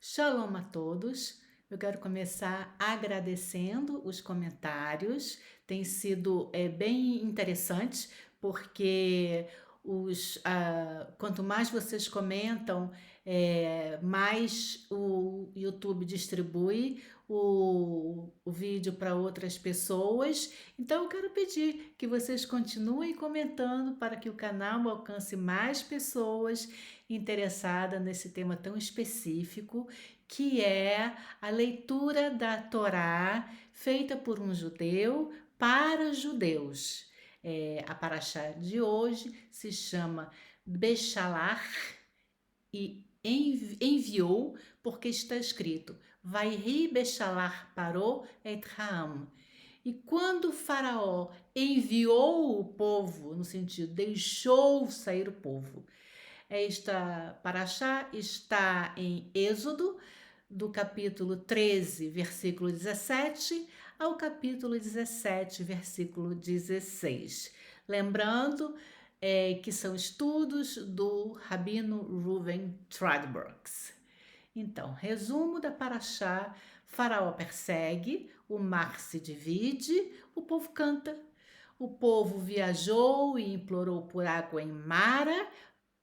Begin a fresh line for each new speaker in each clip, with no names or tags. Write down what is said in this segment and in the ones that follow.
Shalom a todos. Eu quero começar agradecendo os comentários. Tem sido bem interessante, porque quanto mais vocês comentam, mais o YouTube distribui o vídeo para outras pessoas. Então, eu quero pedir que vocês continuem comentando para que o canal alcance mais pessoas interessadas nesse tema tão específico, que é a leitura da Torá feita por um judeu para judeus. A paraxá de hoje se chama Beshalach e enviou, porque está escrito Vayhi Beshalach parou et Ha'am. E quando Faraó enviou o povo, no sentido deixou sair o povo, esta paraxá está em Êxodo, do capítulo 13, versículo 17, ao capítulo 17, versículo 16. Lembrando que são estudos do Rabino Reuven Tradbergs. Então, resumo da paraxá: Faraó persegue, o mar se divide, o povo canta. O povo viajou e implorou por água em Mara,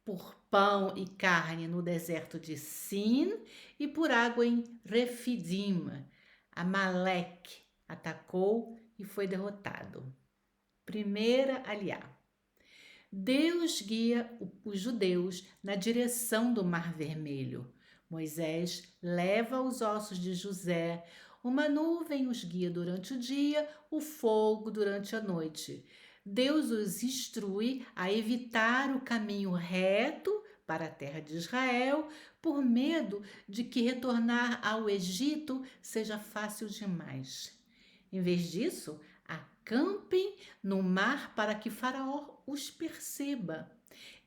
por pão e carne no deserto de Sin e por água em Refidim. Amaleque atacou e foi derrotado. Primeira aliá. Deus guia os judeus na direção do Mar Vermelho. Moisés leva os ossos de José. Uma nuvem os guia durante o dia, o fogo durante a noite. Deus os instrui a evitar o caminho reto para a terra de Israel, por medo de que retornar ao Egito seja fácil demais. Em vez disso, acampem no mar para que Faraó os perceba.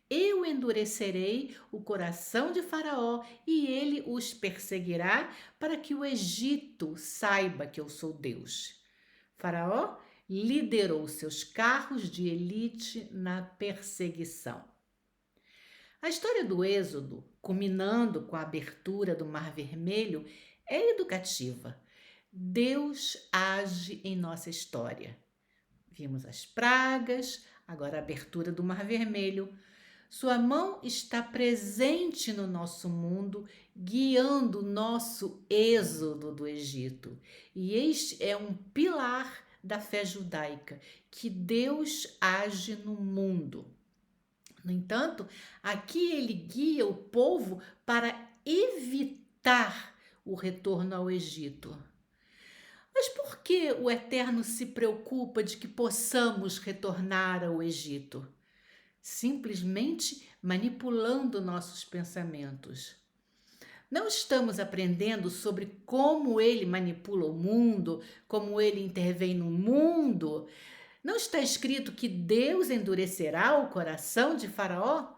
Eu endurecerei o coração de Faraó e ele os perseguirá para que o Egito saiba que eu sou Deus. Faraó liderou seus carros de elite na perseguição. A história do Êxodo, culminando com a abertura do Mar Vermelho, é educativa. Deus age em nossa história. Vimos as pragas, agora a abertura do Mar Vermelho. Sua mão está presente no nosso mundo, guiando o nosso êxodo do Egito. E este é um pilar da fé judaica, que Deus age no mundo. No entanto, aqui ele guia o povo para evitar o retorno ao Egito. Mas por que o Eterno se preocupa de que possamos retornar ao Egito? Simplesmente manipulando nossos pensamentos. Não estamos aprendendo sobre como ele manipula o mundo, como ele intervém no mundo. Não está escrito que Deus endurecerá o coração de Faraó?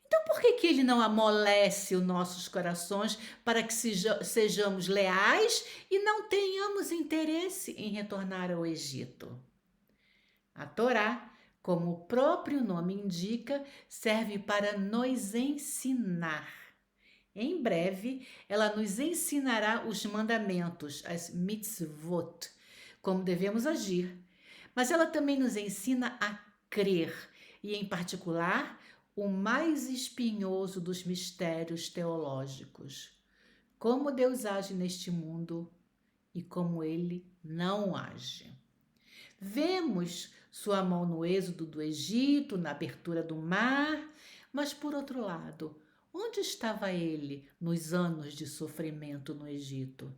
Então, por que ele não amolece os nossos corações para que sejamos leais e não tenhamos interesse em retornar ao Egito? A Torá, como o próprio nome indica, serve para nos ensinar. Em breve, ela nos ensinará os mandamentos, as mitzvot, como devemos agir. Mas ela também nos ensina a crer, e em particular, o mais espinhoso dos mistérios teológicos: como Deus age neste mundo e como ele não age. Vemos sua mão no êxodo do Egito, na abertura do mar, mas por outro lado, onde estava ele nos anos de sofrimento no Egito?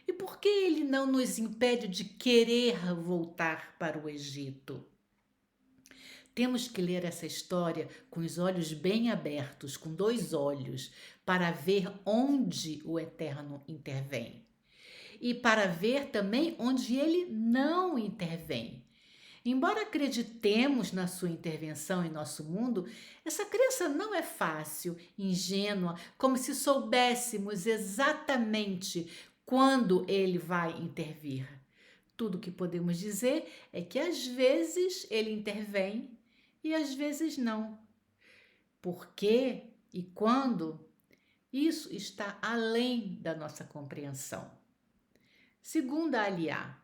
E por que ele não nos impede de querer voltar para o Egito? Temos que ler essa história com os olhos bem abertos, com dois olhos, para ver onde o Eterno intervém. E para ver também onde ele não intervém. Embora acreditemos na sua intervenção em nosso mundo, essa crença não é fácil, ingênua, como se soubéssemos exatamente quando ele vai intervir. Tudo que podemos dizer é que às vezes ele intervém e às vezes não. Por quê e quando? Isso está além da nossa compreensão. Segunda aliá,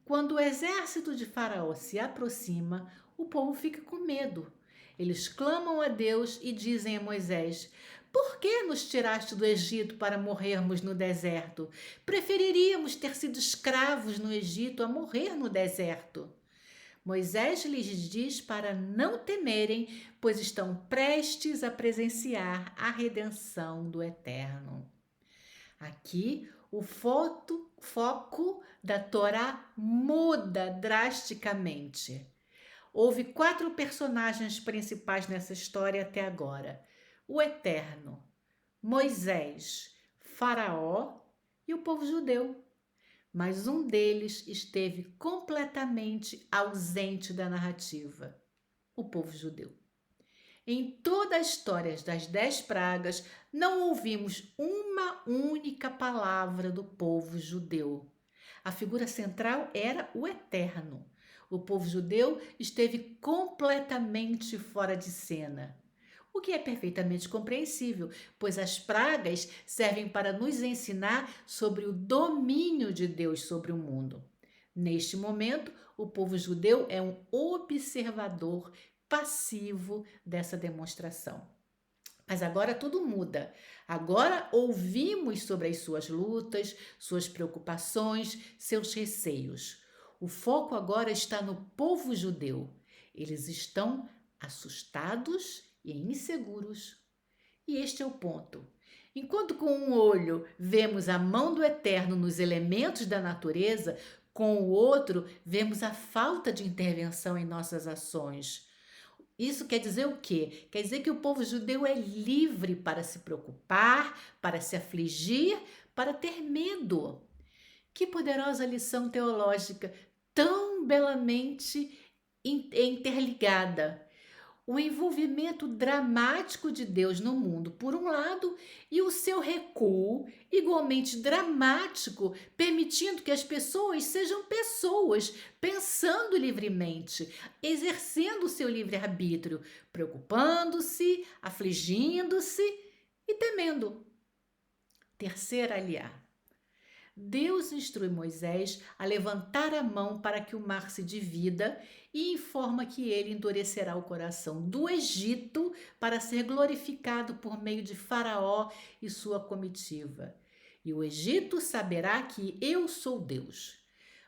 quando o exército de Faraó se aproxima, o povo fica com medo. Eles clamam a Deus e dizem a Moisés: Por que nos tiraste do Egito para morrermos no deserto? Preferiríamos ter sido escravos no Egito a morrer no deserto. Moisés lhes diz para não temerem, pois estão prestes a presenciar a redenção do Eterno. Aqui, o foco da Torá muda drasticamente. Houve 4 personagens principais nessa história até agora: o Eterno, Moisés, Faraó e o povo judeu. Mas um deles esteve completamente ausente da narrativa: o povo judeu. Em toda a história das 10 pragas, não ouvimos uma única palavra do povo judeu. A figura central era o Eterno. O povo judeu esteve completamente fora de cena. O que é perfeitamente compreensível, pois as pragas servem para nos ensinar sobre o domínio de Deus sobre o mundo. Neste momento, o povo judeu é um observador passivo dessa demonstração. Mas agora tudo muda. Agora ouvimos sobre as suas lutas, suas preocupações, seus receios. O foco agora está no povo judeu. Eles estão assustados e inseguros. E este é o ponto. Enquanto com um olho vemos a mão do Eterno nos elementos da natureza, com o outro vemos a falta de intervenção em nossas ações. Isso quer dizer o quê? Quer dizer que o povo judeu é livre para se preocupar, para se afligir, para ter medo. Que poderosa lição teológica, tão belamente interligada. O envolvimento dramático de Deus no mundo, por um lado, e o seu recuo, igualmente dramático, permitindo que as pessoas sejam pessoas, pensando livremente, exercendo o seu livre-arbítrio, preocupando-se, afligindo-se e temendo. Terceira aliá. Deus instrui Moisés a levantar a mão para que o mar se divida e informa que ele endurecerá o coração do Egito para ser glorificado por meio de Faraó e sua comitiva. E o Egito saberá que eu sou Deus.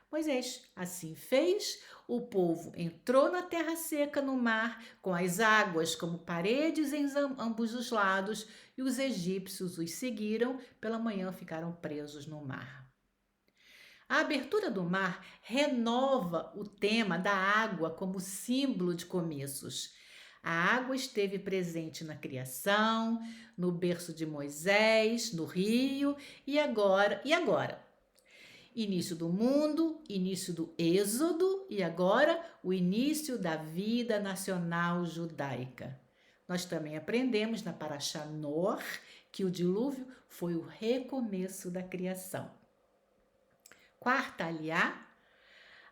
Moisés assim fez, o povo entrou na terra seca no mar, com as águas como paredes em ambos os lados, e os egípcios os seguiram, pela manhã ficaram presos no mar. A abertura do mar renova o tema da água como símbolo de começos. A água esteve presente na criação, no berço de Moisés, no rio e agora? Início do mundo, início do êxodo e agora o início da vida nacional judaica. Nós também aprendemos na Parashá Noach que o dilúvio foi o recomeço da criação. Quarta aliá,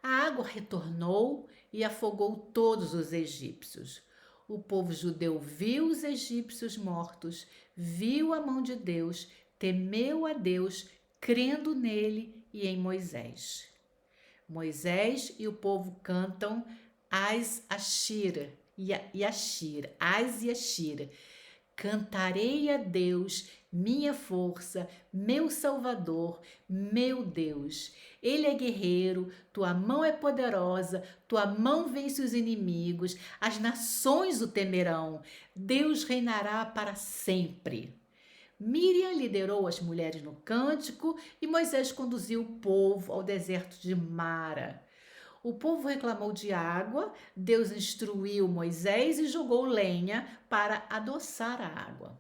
a água retornou e afogou todos os egípcios. O povo judeu viu os egípcios mortos, viu a mão de Deus, temeu a Deus, crendo nele e em Moisés. Moisés e o povo cantam As Ashira, As e Ashira. Cantarei a Deus, minha força, meu Salvador, meu Deus. Ele é guerreiro, tua mão é poderosa, tua mão vence os inimigos, as nações o temerão. Deus reinará para sempre. Miriam liderou as mulheres no cântico e Moisés conduziu o povo ao deserto de Mara. O povo reclamou de água, Deus instruiu Moisés e jogou lenha para adoçar a água.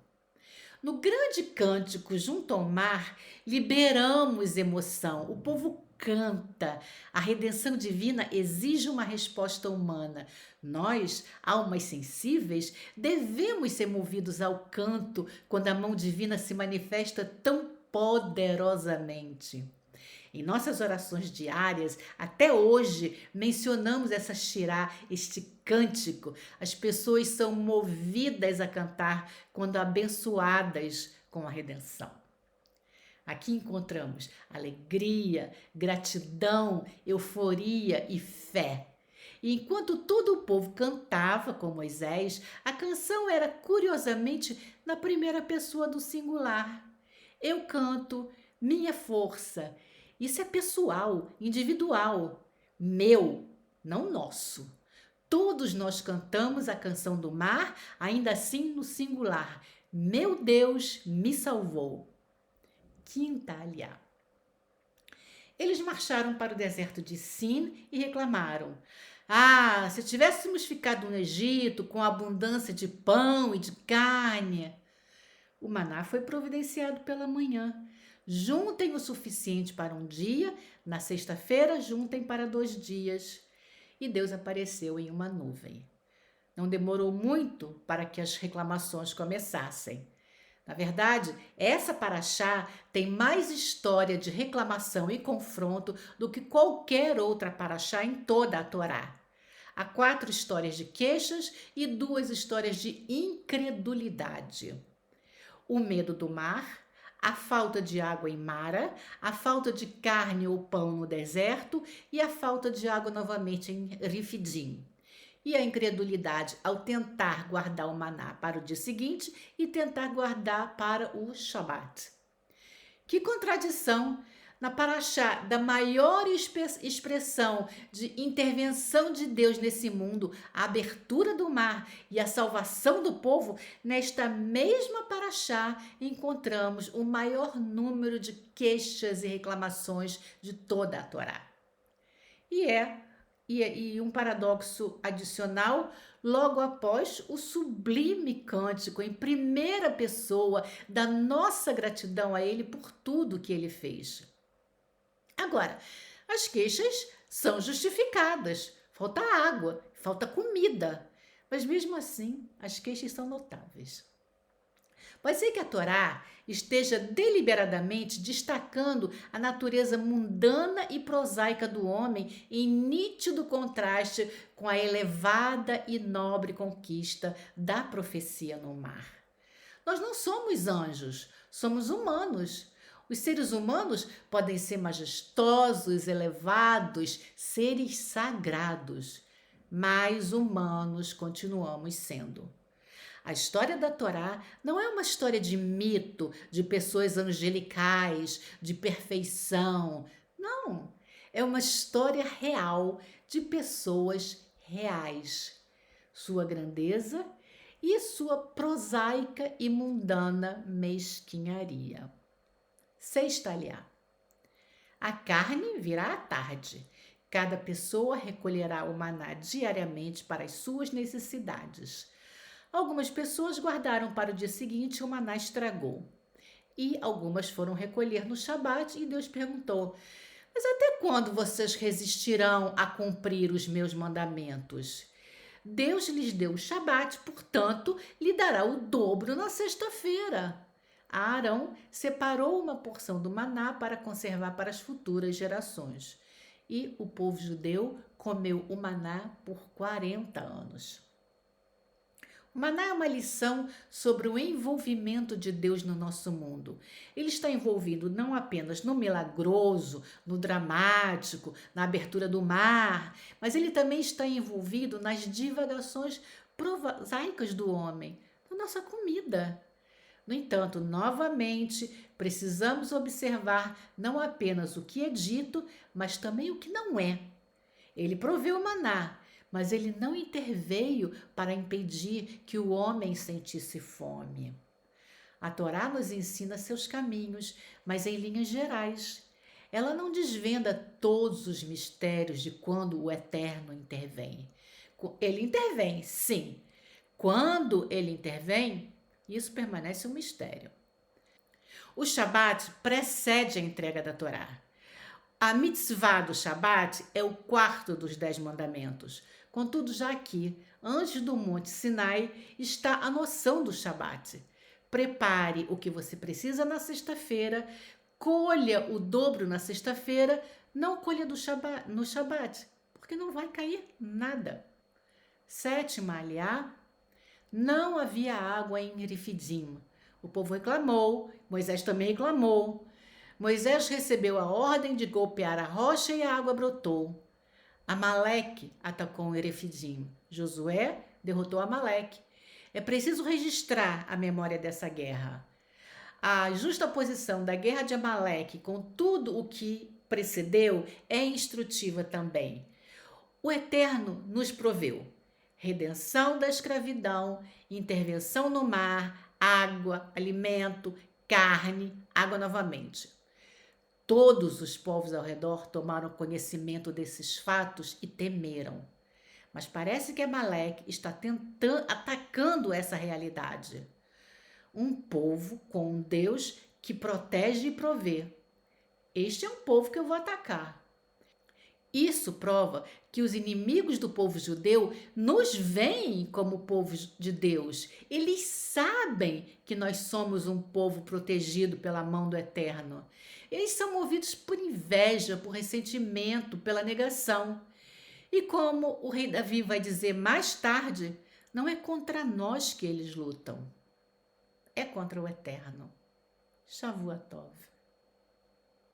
No grande cântico junto ao mar, liberamos emoção. O povo canta. A redenção divina exige uma resposta humana. Nós, almas sensíveis, devemos ser movidos ao canto quando a mão divina se manifesta tão poderosamente. Em nossas orações diárias, até hoje, mencionamos essa shirá, este cântico. As pessoas são movidas a cantar quando abençoadas com a redenção. Aqui encontramos alegria, gratidão, euforia e fé. E enquanto todo o povo cantava com Moisés, a canção era curiosamente na primeira pessoa do singular. Eu canto, minha força. Isso é pessoal, individual. Meu, não nosso. Todos nós cantamos a canção do mar, ainda assim no singular. Meu Deus me salvou. Quintalha. Eles marcharam para o deserto de Sin e reclamaram: Ah, se tivéssemos ficado no Egito com abundância de pão e de carne. O maná foi providenciado pela manhã. Juntem o suficiente para um dia, na sexta-feira juntem para 2 dias. E Deus apareceu em uma nuvem. Não demorou muito para que as reclamações começassem. Na verdade, essa paraxá tem mais história de reclamação e confronto do que qualquer outra paraxá em toda a Torá. Há 4 histórias de queixas e 2 histórias de incredulidade. O medo do mar, a falta de água em Mara, a falta de carne ou pão no deserto e a falta de água novamente em Rifidim. E a incredulidade ao tentar guardar o maná para o dia seguinte e tentar guardar para o Shabat. Que contradição! Na paraxá da maior expressão de intervenção de Deus nesse mundo, a abertura do mar e a salvação do povo, nesta mesma paraxá encontramos o maior número de queixas e reclamações de toda a Torá. E um paradoxo adicional, logo após o sublime cântico em primeira pessoa da nossa gratidão a Ele por tudo que Ele fez. Agora, as queixas são justificadas. Falta água, falta comida. Mas mesmo assim, as queixas são notáveis. Pode ser que a Torá esteja deliberadamente destacando a natureza mundana e prosaica do homem em nítido contraste com a elevada e nobre conquista da profecia no mar. Nós não somos anjos, somos humanos. Os seres humanos podem ser majestosos, elevados, seres sagrados, mas humanos continuamos sendo. A história da Torá não é uma história de mito, de pessoas angelicais, de perfeição. Não, é uma história real de pessoas reais. Sua grandeza e sua prosaica e mundana mesquinharia. Sexta-lha. A carne virá à tarde. Cada pessoa recolherá o maná diariamente para as suas necessidades. Algumas pessoas guardaram para o dia seguinte e o maná estragou. E algumas foram recolher no Shabat e Deus perguntou: Mas até quando vocês resistirão a cumprir os meus mandamentos? Deus lhes deu o Shabat, portanto, lhe dará o dobro na sexta-feira. Arão separou uma porção do maná para conservar para as futuras gerações. E o povo judeu comeu o maná por 40 anos. O maná é uma lição sobre o envolvimento de Deus no nosso mundo. Ele está envolvido não apenas no milagroso, no dramático, na abertura do mar, mas ele também está envolvido nas divagações prosaicas do homem, na nossa comida. No entanto, novamente, precisamos observar não apenas o que é dito, mas também o que não é. Ele proveu o maná, mas ele não interveio para impedir que o homem sentisse fome. A Torá nos ensina seus caminhos, mas em linhas gerais. Ela não desvenda todos os mistérios de quando o Eterno intervém. Ele intervém, sim. Quando ele intervém, isso permanece um mistério. O Shabat precede a entrega da Torá. A mitzvah do Shabat é o 4º dos 10 mandamentos. Contudo, já aqui, antes do Monte Sinai, está a noção do Shabat. Prepare o que você precisa na sexta-feira, colha o dobro na sexta-feira, não colha no Shabat, porque não vai cair nada. 7ª aliyá. Não havia água em Refidim. O povo reclamou, Moisés também reclamou. Moisés recebeu a ordem de golpear a rocha e a água brotou. Amaleque atacou Erefidim. Josué derrotou Amaleque. É preciso registrar a memória dessa guerra. A justa posição da guerra de Amaleque com tudo o que precedeu é instrutiva também. O Eterno nos proveu redenção da escravidão, intervenção no mar, água, alimento, carne, água novamente. Todos os povos ao redor tomaram conhecimento desses fatos e temeram. Mas parece que Amaleque está atacando essa realidade. Um povo com um Deus que protege e provê. Este é um povo que eu vou atacar. Isso prova que os inimigos do povo judeu nos veem como povo de Deus. Eles sabem que nós somos um povo protegido pela mão do Eterno. Eles são movidos por inveja, por ressentimento, pela negação. E como o rei Davi vai dizer mais tarde, não é contra nós que eles lutam, é contra o Eterno. Shavuot Tov.